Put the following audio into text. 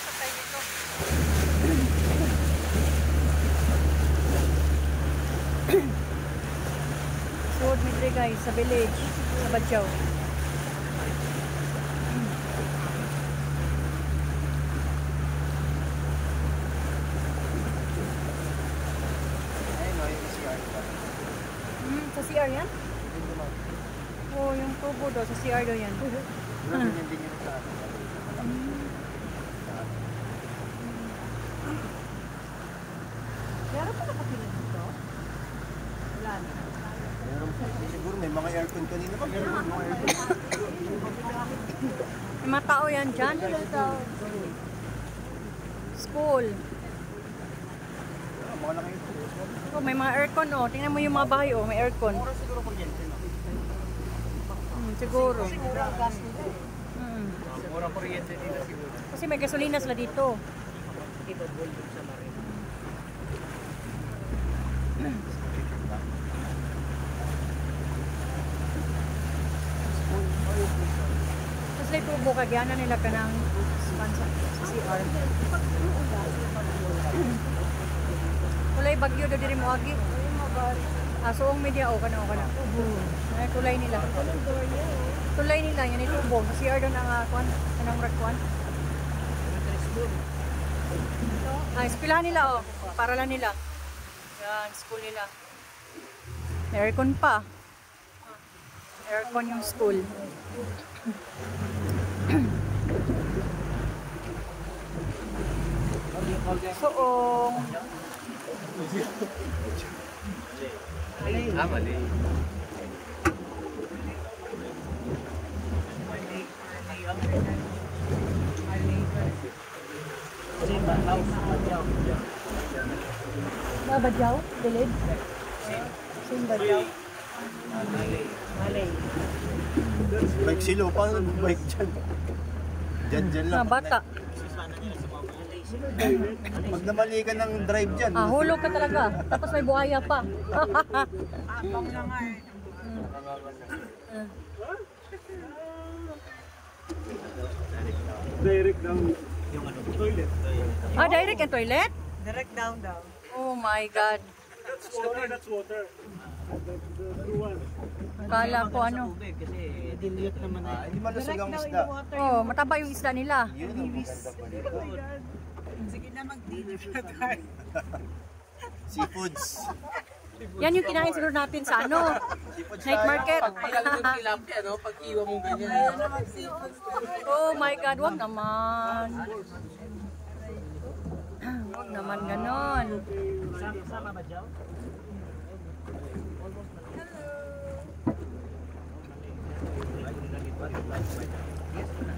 Patay dito. Food midday guys, sa village, sa Badyaw. Sa CR yan? Oo, yung tubo daw, sa CR daw yan. Meron pa nakapila dito? Wala na. Siguro may mga aircon kanina pa. May mga tao yan dyan. School. Oh, may mga aircon oh. Tingnan mo yung mga bahay oh, may aircon. Siguro kuryente no. Siguro. Siguro ang gas nila eh. Mura kuryente nila siguro. Kasi may gasolina sila dito. Ito volume sa marin. Tapos na itubo kagyanan nila ka ng sponsor sa CR. Kulay bagyo daw diri mo agi. Soong media o kana. Ay kulay nila. Kulay nila yan itubo. Sa CR daw nang kwan, kanang rakwan. Eskwelahan nila oh. Paralan nila. Yan, school nila. May aircon pa. Aircon yung school. Soong. Mali. Badyaw? Village? Sing Badyaw? Malay. Bike silo, paano bike dyan? Dyan lang. Bata. Pag namali ka ng drive dyan. Hulog ka talaga. Tapos may buhaya pa. Abang na nga eh. Direct down yung toilet. Direct yung toilet? Direct down daw. Oh my God. That's water. The true one. Akala ko ano. Kasi dilute naman eh. Hindi malusog ang isda. Oh, mataba yung isda nila. Yun ang maganda pa dito. Sige na mag-dinner na tayo. Seafoods. Yan yung kinain siguro natin sa ano. Night market. Tilapia, no? Pag iwa mo ganyan. Oh my God, wag naman. Wag naman ganon. Sama ba dyan? Hello.